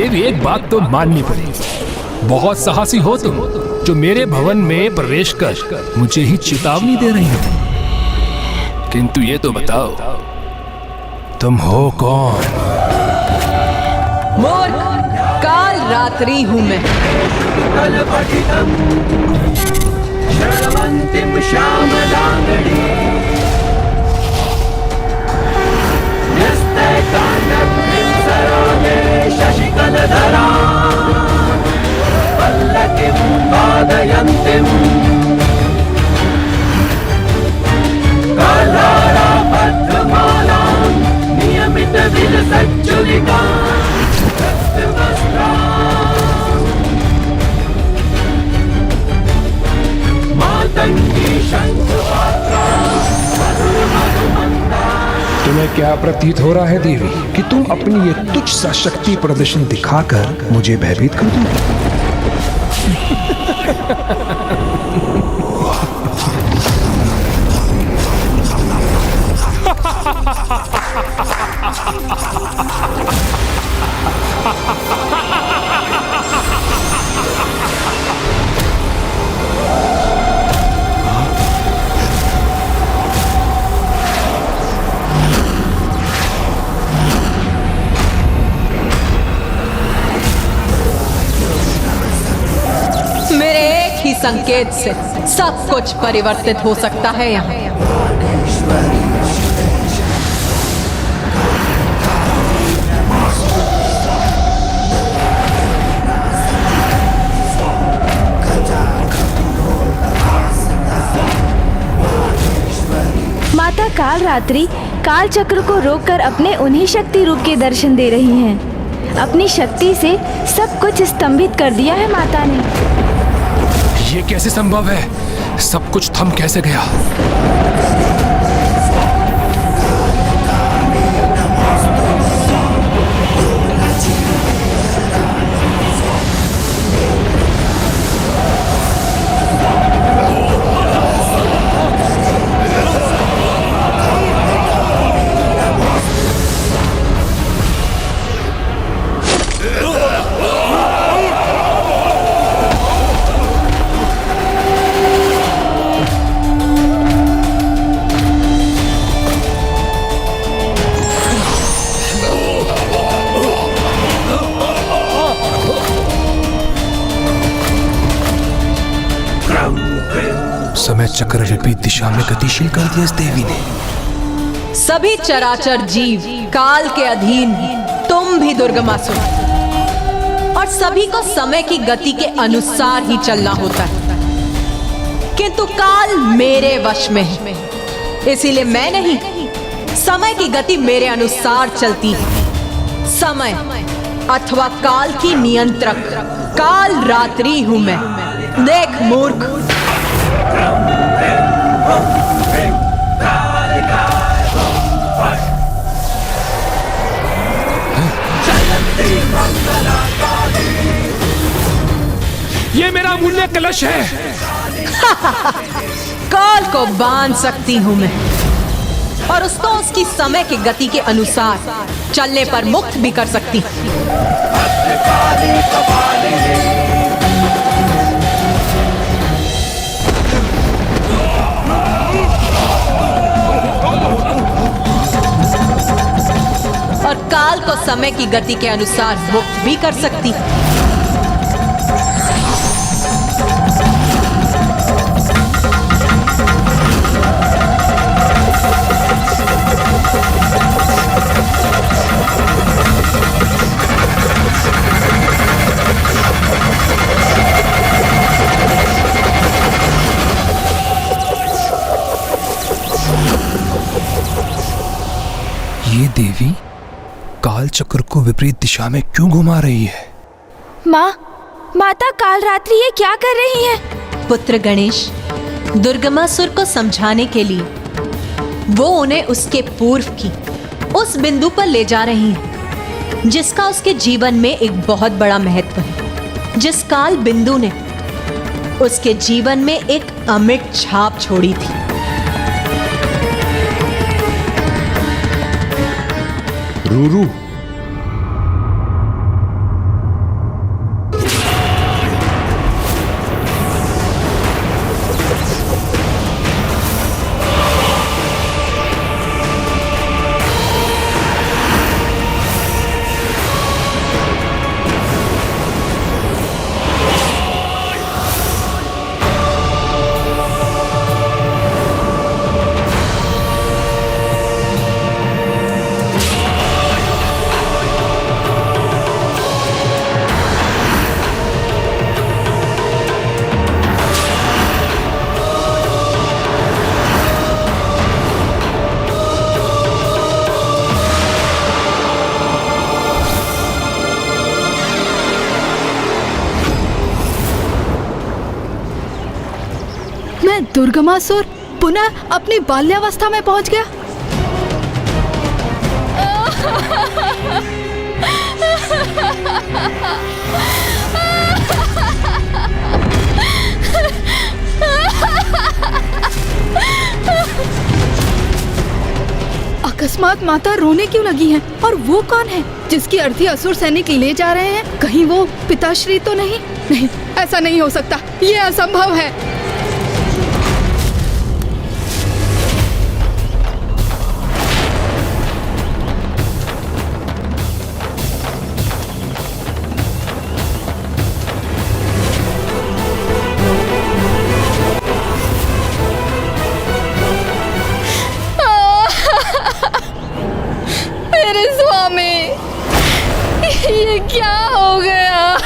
देवी, एक बात तो माननी पड़ेगी, बहुत साहसी हो तुम, जो मेरे भवन में प्रवेश कर मुझे ही चेतावनी दे रही हो। किंतु ये तो बताओ, तुम हो कौन? मूर्ख, काल रात्रि हूं मैं। तुम्हें क्या प्रतीत हो रहा है देवी कि तुम अपनी ये तुच्छ सा शक्ति प्रदर्शन दिखाकर मुझे भयभीत कर दोगी? मेरे एक ही संकेत से सब कुछ परिवर्तित हो सकता है यहाँ। माता काल रात्रि काल चक्र को रोककर अपने उन्हीं शक्ति रूप के दर्शन दे रही हैं। अपनी शक्ति से सब कुछ स्तंभित कर दिया है माता ने। ये कैसे संभव है? सब कुछ थम कैसे गया? समय चक्र विपरीत दिशा में गतिशील कर दिया इस देवी ने। सभी चराचर जीव काल के अधीन, तुम भी दुर्गमासुर, और सभी को समय की गति के अनुसार ही चलना होता है। किंतु काल मेरे वश में है, इसीलिए मैं नहीं, समय की गति मेरे अनुसार चलती है। समय अथवा काल की नियंत्रक काल रात्रि हूं मैं। देख मूर्ख, ये मेरा अमूल्य कलश है। काल को बांध सकती हूं मैं, और उसको उसकी समय की गति के अनुसार चलने पर मुक्त भी कर सकती हूं। और काल को समय की गति के अनुसार मुक्त भी कर सकती हूं। ये देवी काल चक्र को विपरीत दिशा में क्यों घुमा रही है? माता काल रात्रि ये क्या कर रही है? पुत्र गणेश, दुर्गमासुर को समझाने के लिए वो उन्हें उसके पूर्व की उस बिंदु पर ले जा रही है जिसका उसके जीवन में एक बहुत बड़ा महत्व है, जिस काल बिंदु ने उसके जीवन में एक अमिट छाप छोड़ी थी। रूरू, दुर्गमासुर पुनः अपनी बाल्यावस्था में पहुंच गया। अकस्मात माता रोने क्यों लगी हैं? और वो कौन है जिसकी अर्थी असुर सैनिक ले जा रहे हैं? कहीं वो पिताश्री तो नहीं? नहीं, ऐसा नहीं हो सकता, ये असंभव है। मेरे स्वामी, ये क्या हो गया?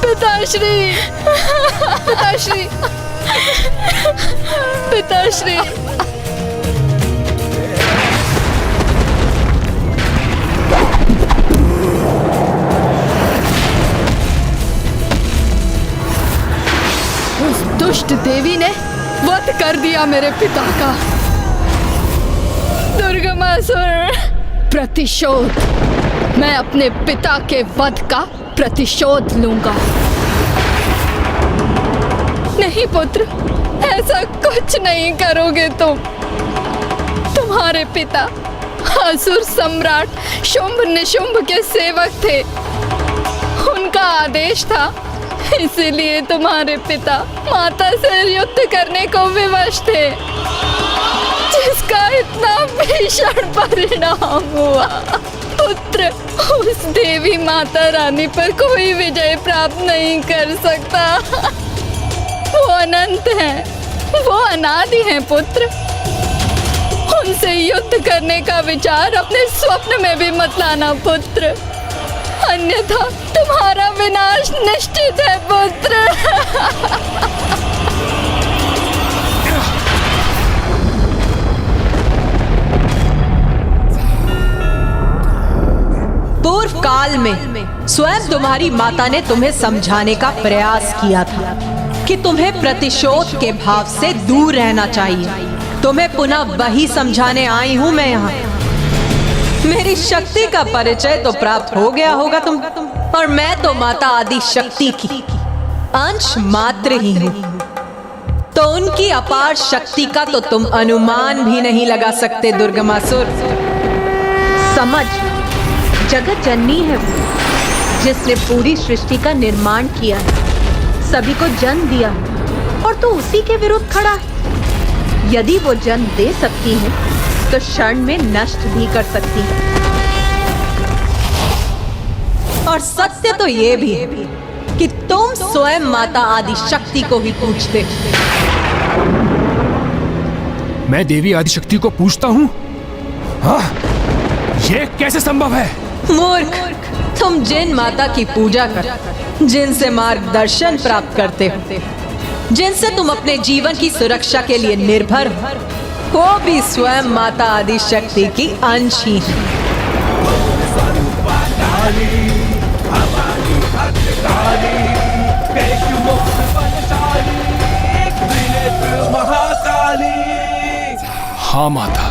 पिताश्री, पिताश्री, पिताश्री। उस दुष्ट देवी ने वध कर दिया मेरे पिता का। दुर्गमासुर, प्रतिशोध। मैं अपने पिता के वध का प्रतिशोध लूंगा। नहीं पुत्र, ऐसा कुछ नहीं करोगे तुम। तुम्हारे पिता असुर सम्राट शुंभ निशुंभ के सेवक थे। उनका आदेश था, इसीलिए तुम्हारे पिता माता से युद्ध करने को विवश थे, जिसका इतना भीषण परिणाम हुआ। पुत्र, उस देवी माता रानी पर कोई विजय प्राप्त नहीं कर सकता। वो अनंत हैं, वो अनादि हैं पुत्र। उनसे युद्ध करने का विचार अपने स्वप्न में भी मत लाना पुत्र, अन्यथा तुम्हारा विनाश निश्चित है पुत्र। पूर्व काल में स्वयं तुम्हारी माता ने तुम्हें समझाने का प्रयास किया था कि तुम्हें प्रतिशोध के भाव से दूर रहना चाहिए। तुम्हें पुनः वही समझाने आई हूं मैं यहाँ। मेरी शक्ति का परिचय तो प्राप्त हो गया होगा तुम, और मैं तो माता आदि शक्ति की अंश मात्र ही हूं, तो उनकी अपार शक्ति का तो तुम अनुमान भी नहीं लगा सकते दुर्गमासुर। समझ, जगत जननी है वो, जिसने पूरी सृष्टि का निर्माण किया है, सभी को जन्म दिया है, और तो उसी के विरुद्ध खड़ा है। यदि वो जन्म दे सकती है तो क्षण में नष्ट भी कर सकती है। और सत्य तो ये भी है कि तुम स्वयं माता आदि शक्ति को ही पूछते। मैं देवी आदि शक्ति को पूछता हूँ? हाँ, ये कैसे संभव है? मूर्ख, तुम जिन माता की पूजा कर, जिनसे मार्गदर्शन प्राप्त करते हो, जिनसे तुम अपने जीवन की सुरक्षा के लिए निर्भर हो, वो भी स्वयं माता आदि शक्ति की अंश ही है। हाँ माता,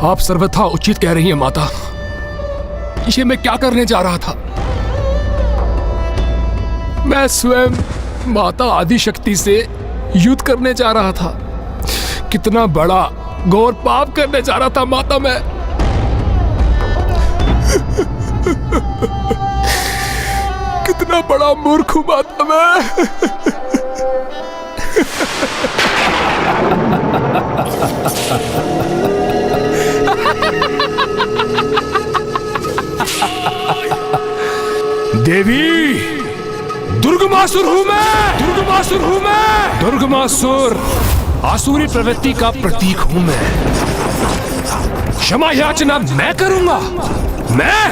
आप सर्वथा उचित कह रही हैं माता। ये मैं क्या करने जा रहा था? मैं स्वयं माता आदि शक्ति से युद्ध करने जा रहा था। कितना बड़ा घोर पाप करने जा रहा था माता मैं। कितना बड़ा मूर्ख हूं माता मैं। देवी, दुर्गमासुर हूं मैं, दुर्गमासुर हूं मैं, दुर्गमासुर आसुरी प्रवृत्ति का प्रतीक हूं मैं। क्षमा याचना मैं करूंगा, मैं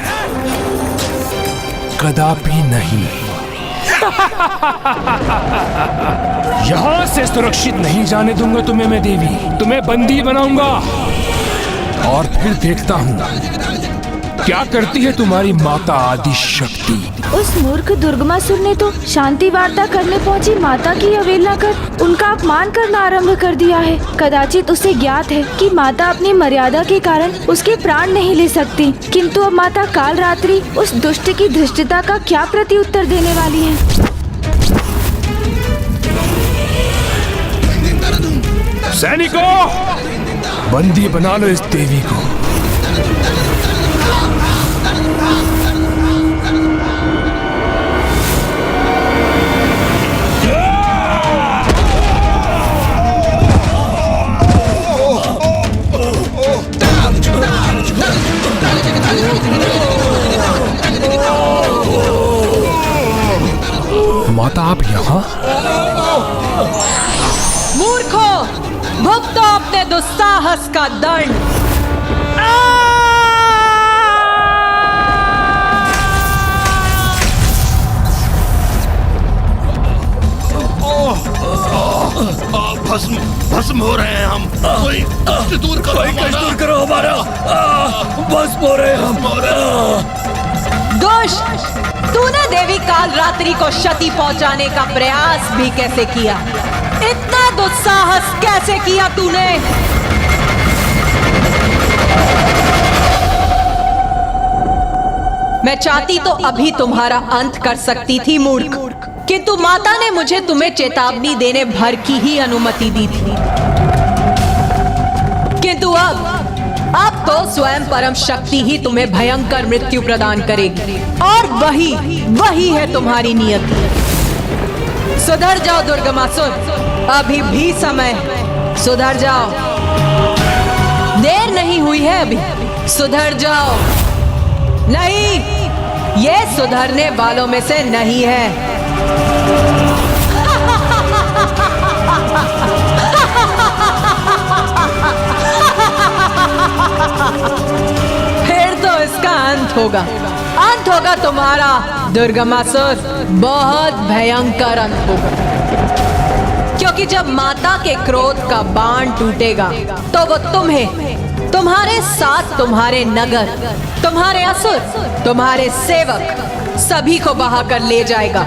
कदापि नहीं। यहां से सुरक्षित नहीं जाने दूंगा तुम्हें मैं देवी। तुम्हें बंदी बनाऊंगा और फिर देखता हूँ क्या करती है तुम्हारी माता आदि शक्ति। उस मूर्ख दुर्गमासुर ने तो शांति वार्ता करने पहुंची माता की अवहेलना कर उनका अपमान करना आरंभ कर दिया है। कदाचित उसे ज्ञात है कि माता अपनी मर्यादा के कारण उसके प्राण नहीं ले सकती, किंतु अब माता कालरात्रि उस दुष्ट की धृष्टता का क्या प्रत्युत्तर देने वाली है। सैनिकों, बंदी बना लो इस देवी को। माता आप यहाँ? मूर्खों, भुगतो अपने दुस्साहस का दंड। भस्म हो रहे हैं हम। कोई कष्ट दूर करो, कष्ट दूर करो हमारा। भस्म हो रहे हैं हम। दुष्ट, तूने देवी कालरात्रि को क्षति पहुंचाने का प्रयास भी कैसे किया? इतना दुस्साहस कैसे किया तूने? मैं चाहती तो अभी तुम्हारा अंत कर सकती थी मूर्ख, किंतु माता ने मुझे तुम्हें चेतावनी देने भर की ही अनुमति दी थी। किंतु अब तो स्वयं परम शक्ति ही तुम्हें भयंकर मृत्यु प्रदान करेगी, और वही है तुम्हारी नियति। सुधर जाओ दुर्गमासुर, अभी भी समय है, सुधर जाओ। देर नहीं हुई है अभी, सुधर जाओ। नहीं, ये सुधरने वालों में से नहीं है। फिर तो इसका अंत होगा तुम्हारा दुर्गमासुर, बहुत भयंकर अंत होगा। क्योंकि जब माता के क्रोध का बाण टूटेगा तो वो तुम्हें, तुम्हारे साथ तुम्हारे नगर, तुम्हारे असुर, तुम्हारे सेवक सभी को बहाकर ले जाएगा।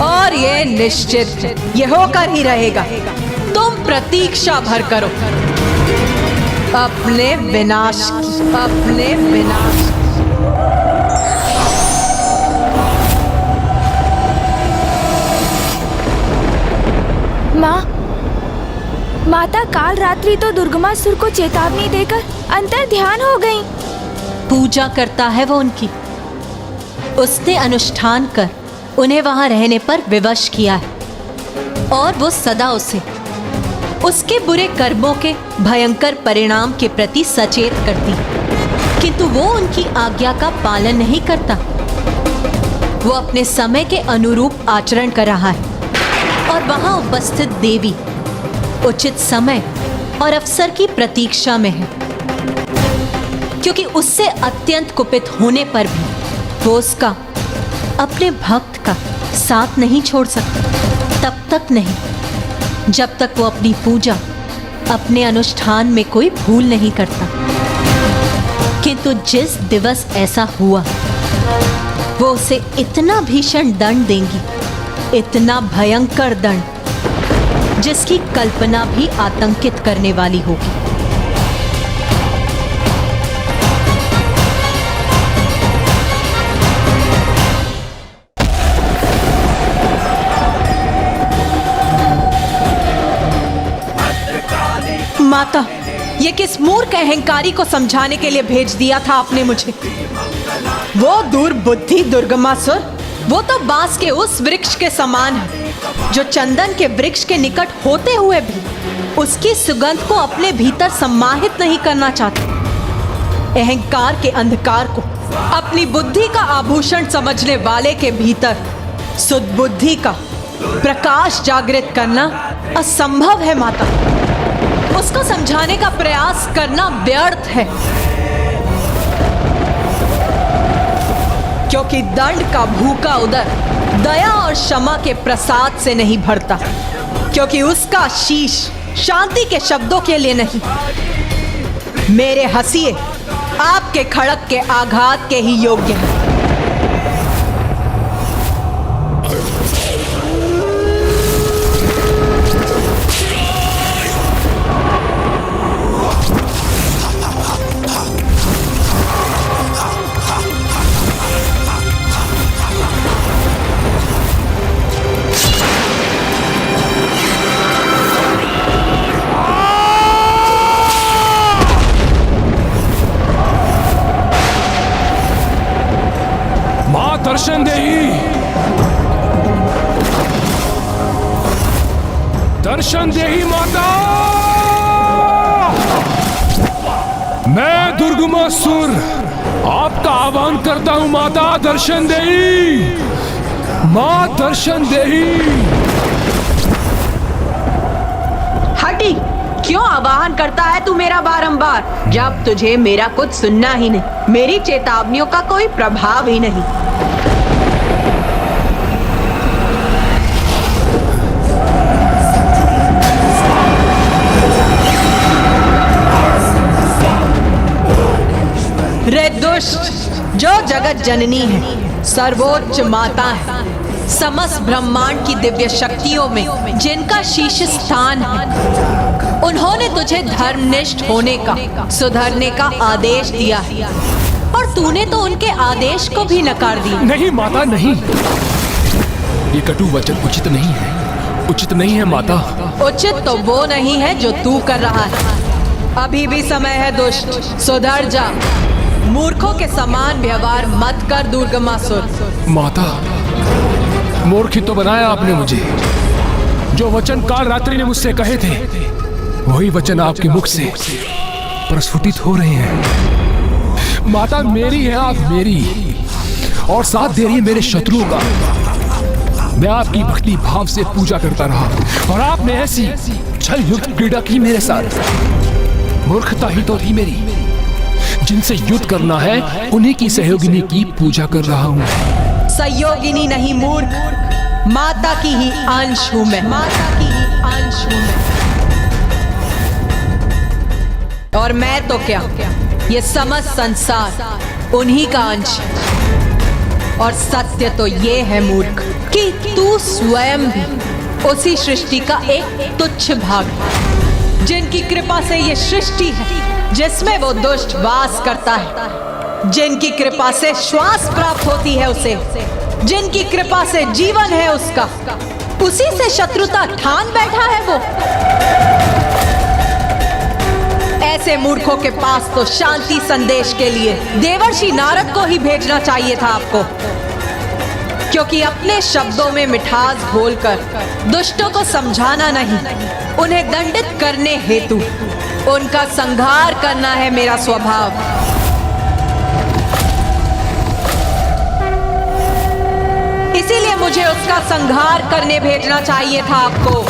और ये निश्चित, ये होकर ही रहेगा। तुम प्रतीक्षा भर करो अपने विनाश की, अपने विनाश की। माता कालरात्रि तो दुर्गमासुर को चेतावनी देकर अंतर ध्यान हो गई। पूजा करता है वो उनकी, उसने अनुष्ठान कर उन्हें वहां रहने पर विवश किया है, और वो सदा उसे उसके बुरे कर्मों के भयंकर परिणाम के प्रति सचेत करती, किंतु वो उनकी आज्ञा का पालन नहीं करता। वो अपने समय के अनुरूप आचरण कर रहा है, और वहां उपस्थित देवी उचित समय और अवसर की प्रतीक्षा में है, क्योंकि उससे अत्यंत कुपित होने पर भी वो उसका, अपने भक्त का साथ नहीं छोड़ सकता। तब तक नहीं जब तक वो अपनी पूजा, अपने अनुष्ठान में कोई भूल नहीं करता। किंतु जिस दिवस ऐसा हुआ, वो उसे इतना भीषण दंड देंगी, इतना भयंकर दंड, जिसकी कल्पना भी आतंकित करने वाली होगी। माता, ये किस मूर्ख अहंकारी को समझाने के लिए भेज दिया था आपने मुझे? वो दुर्बुद्धि दुर्गमासुर, वो तो बांस के उस वृक्ष के समान है जो चंदन के वृक्ष के निकट होते हुए भी उसकी सुगंध को अपने भीतर सम्माहित नहीं करना चाहता। अहंकार के अंधकार को अपनी बुद्धि का आभूषण समझने वाले के भीतर सुदबुद्धि का प्रकाश जागृत करना असंभव है माता। उसको समझाने का प्रयास करना व्यर्थ है, क्योंकि दंड का भूखा उदर दया और क्षमा के प्रसाद से नहीं भरता, क्योंकि उसका शीश शांति के शब्दों के लिए नहीं, मेरे हंसिए आपके खड़क के आघात के ही योग्य है। दर्शन देही, दर्शन देही माता। मैं दुर्गमासुर आपका आह्वान करता हूं माता, दर्शन देही, मां दर्शन देही। हटी, क्यों आवाहन करता है तू मेरा बारंबार, जब तुझे मेरा कुछ सुनना ही नहीं, मेरी चेतावनियों का कोई प्रभाव ही नहीं। रे दुष्ट, जो जगत जननी है, सर्वोच्च माता है, समस्त ब्रह्मांड की दिव्य शक्तियों में जिनका शीर्ष स्थान है, उन्होंने तुझे धर्मनिष्ठ होने का, सुधरने का आदेश दिया है, और तूने तो उनके आदेश को भी नकार दिया। नहीं माता नहीं, ये कटु वचन उचित नहीं है, उचित नहीं है माता। उचित तो वो नहीं है जो तू कर रहा है। अभी भी समय है दुष्ट, सुधर जा। मूर्खों के समान व्यवहार मत कर दुर्गमासुर। माता, मूर्ख तो बनाया आपने मुझे। जो वचन काल रात्रि ने मुझसे कहे थे, वही वचन आपके मुख से प्रस्फुटित हो रहे हैं। माता मेरी है आप मेरी, और साथ दे रही है मेरे शत्रुओं का। मैं आपकी भक्ति भाव से पूजा करता रहा, और आपने ऐसी छल युक्त क्रीड़ा की मेरे साथ। मूर्खता ही तो थी मेरी। जिनसे युद्ध करना है उन्हीं की सहयोगिनी की पूजा कर रहा हूँ। सहयोगिनी नहीं मूर्ख, माता की ही अंश हूँ मैं, माता की ही अंश हूँ मैं। और मैं तो क्या, ये समस्त संसार उन्हीं का अंश है। और सत्य तो ये है मूर्ख कि तू स्वयं भी उसी सृष्टि का एक तुच्छ भाग है, जिनकी कृपा से ये सृष्टि है जिसमें वो दुष्ट वास करता है, जिनकी कृपा से श्वास प्राप्त होती है उसे, जिनकी कृपा से जीवन है उसका, उसी से शत्रुता ठान बैठा है वो। ऐसे मूर्खों के पास तो शांति संदेश के लिए देवर्षि नारद को ही भेजना चाहिए था आपको, क्योंकि अपने शब्दों में मिठास घोलकर दुष्टों को समझाना नहीं, उन्हें दंडित करने हेतु उनका संहार करना है मेरा स्वभाव। इसीलिए मुझे उसका संहार करने भेजना चाहिए था आपको।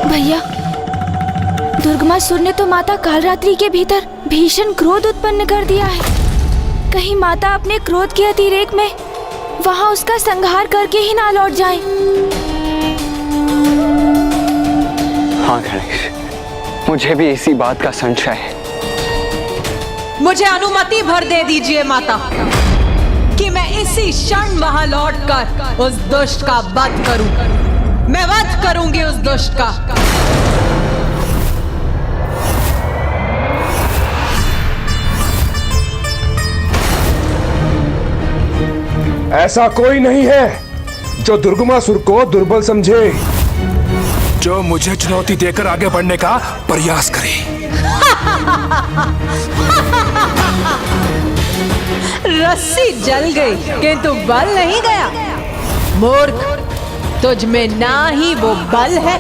भैया, दुर्गमासुर ने तो माता कालरात्रि के भीतर भीषण क्रोध उत्पन्न कर दिया है। कहीं माता अपने क्रोध के अतिरेक में वहां उसका संहार करके ही ना लौट जाए। हाँ गणेश, मुझे भी इसी बात का संशय है। मुझे अनुमति भर दे दीजिए माता कि मैं इसी क्षण वहां लौटकर उस दुष्ट का वध करूं। मैं वध करूंगी उस दुष्ट का। ऐसा कोई नहीं है जो दुर्गमासुर को दुर्बल समझे, जो मुझे चुनौती देकर आगे बढ़ने का प्रयास करे। रस्सी जल गई किंतु बल नहीं गया। मूर्ख, तुझ में ना ही वो बल है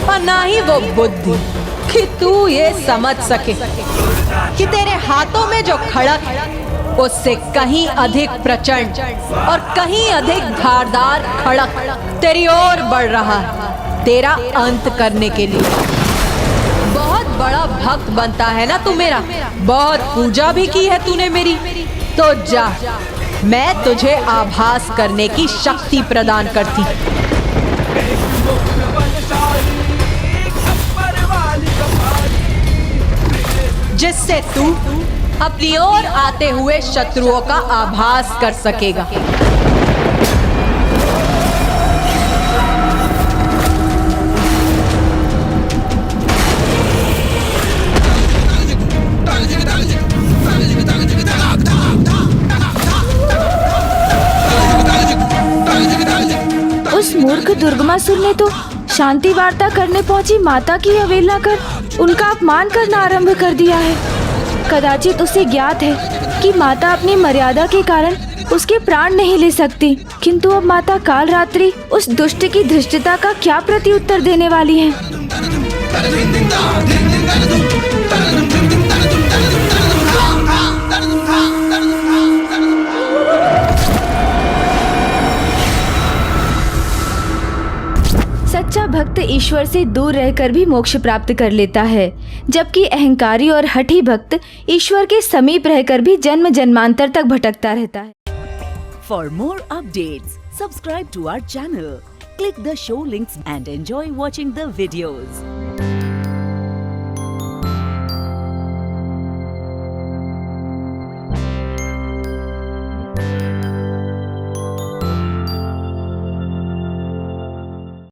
और ना ही वो बुद्धि कि तू ये समझ सके कि तेरे हाथों में जो खड़क है उससे कहीं अधिक प्रचंड और कहीं अधिक धारदार खड़क तेरी ओर बढ़ रहा है, तेरा अंत करने के लिए। बहुत बड़ा भक्त बनता है ना तू मेरा, बहुत पूजा भी की है तूने मेरी, तो जा मैं तुझे आभास करने की शक्ति प्रदान करती, जिससे तू अपनी ओर आते हुए शत्रुओं का आभास कर सकेगा। उस मूर्ख दुर्गमासुर ने तो शांति वार्ता करने पहुंची माता की अवहेलना कर उनका अपमान करना आरंभ कर दिया है। कदाचित उसे ज्ञात है कि माता अपनी मर्यादा के कारण उसके प्राण नहीं ले सकती, किंतु अब माता कालरात्रि उस दुष्ट की धृष्टता का क्या प्रत्युत्तर देने वाली है। सच्चा भक्त ईश्वर से दूर रहकर भी मोक्ष प्राप्त कर लेता है, जबकि अहंकारी और हठी भक्त ईश्वर के समीप रहकर भी जन्म जन्मांतर तक भटकता रहता है। For more updates, subscribe to our channel, click the show links and enjoy watching the videos.